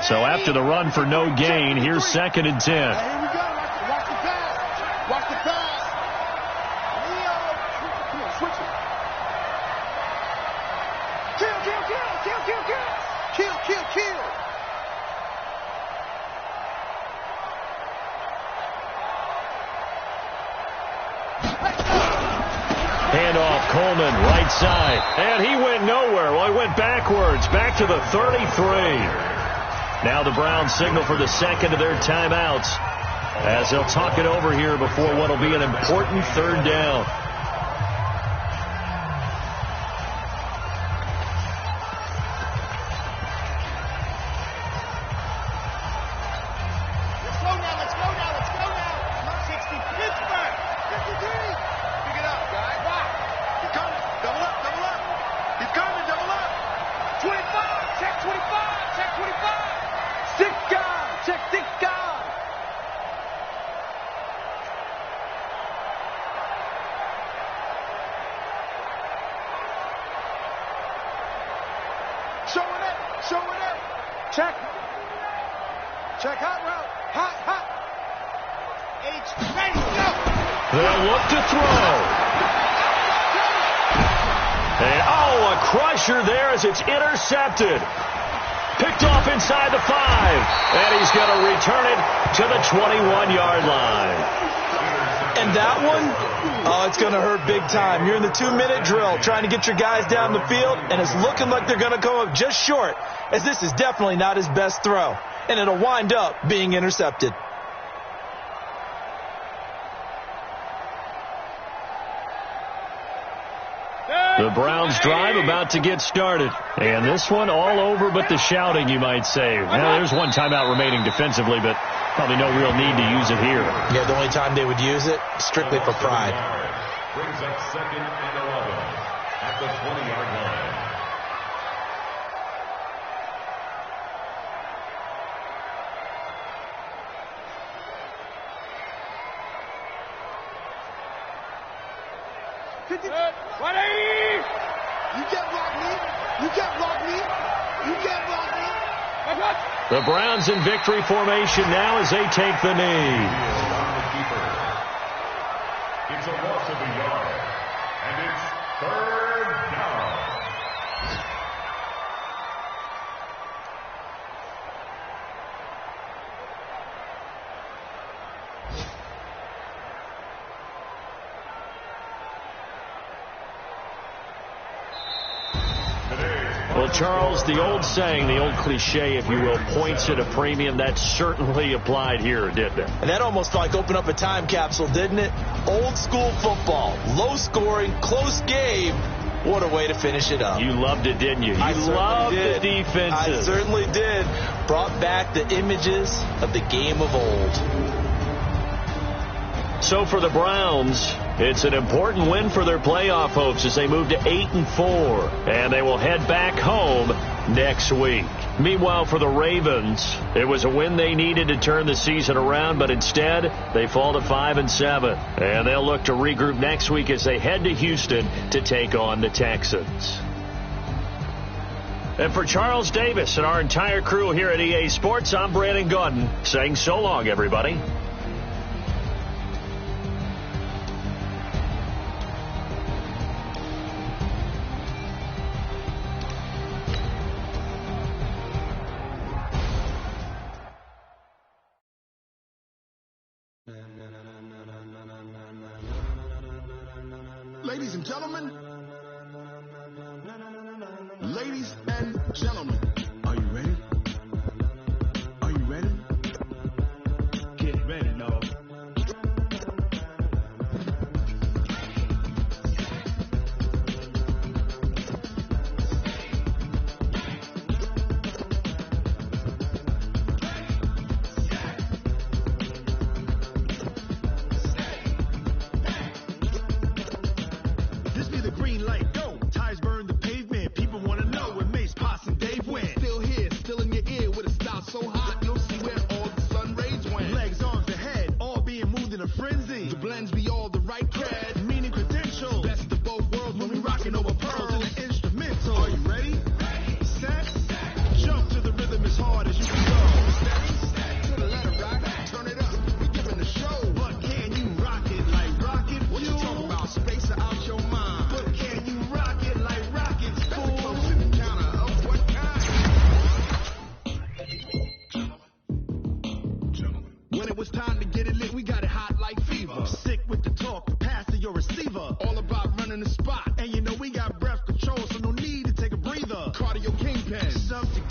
So after the run for no gain, here's second and 10. Here we go. Watch the pass. Watch the pass. Leo. Come on, switch it. Kill, kill, kill, kill, kill, kill. Kill, kill, kill. Handoff, Coleman, right side. And he went nowhere. Well, he went backwards, back to the 33. Now the Browns signal for the second of their timeouts as they'll talk it over here before what will be an important third down. Let's go now, let's go now, let's go now. 60, Pittsburgh. 53. Pick it up, guys. Rock. He's coming. Double up, double up. He's coming, double up. 25. Check 25. Check 25. Stick guy. Check stick guy. Show it up. Show it up. Check. Check hot route. Hot, hot. H. Ready, go. They'll look to throw. And, a crusher there as it's intercepted. Picked off inside the 5. And he's going to return it to the 21-yard line. And that one, it's going to hurt big time. You're in the 2-minute drill trying to get your guys down the field, and it's looking like they're going to come up just short, as this is definitely not his best throw. And it'll wind up being intercepted. The Browns drive about to get started. And this one all over but the shouting, you might say. Now, there's one timeout remaining defensively, but probably no real need to use it here. Yeah, the only time they would use it, strictly for pride. Brings up second and 11 at the 20-yard line. You can't block me. You can't block me. You can't block me. The Browns in victory formation now as they take the knee. It's a loss of a yard, and it's third down. Charles, the old saying, the old cliche, if you will, points at a premium, that certainly applied here, didn't it? And that almost like opened up a time capsule, didn't it? Old school football, low scoring, close game. What a way to finish it up. You loved it, didn't you? I loved did. the defenses. I certainly did. Brought back the images of the game of old. So for the Browns, it's an important win for their playoff hopes as they move to 8-4, and they will head back home next week. Meanwhile, for the Ravens, it was a win they needed to turn the season around, but instead they fall to 5-7, and they'll look to regroup next week as they head to Houston to take on the Texans. And for Charles Davis and our entire crew here at EA Sports, I'm Brandon Gaudin saying so long, everybody. Ladies and gentlemen, ladies and gentlemen, are you ready? Are you ready? Get ready, dog. This be the green light, go. Tires burn the pavement. People want to know where Mace, Potts, and Dave went. Still here, still in your ear with a style so hot, you'll see where all the sun rays went. Legs, arms, and head, all being moved in a frenzy. The blends be all the right cred, meaning credentials. Best of both worlds when we rocking over pearls and the instrumental. Are you ready? Set, jump to the rhythm as hard as you can go. Steady, to the letter rock, turn it up. We giving the show, but can you rock it like rocket? What you talking about? Space out your mind. But can you rock it like rockets? That's a close encounter of what kind? When it was time to get it lit, we got it hot like fever. Sick with the talk, pass to your receiver. All about running the spot. And you know we got breath control, so no need to take a breather. Cardio kingpin, subject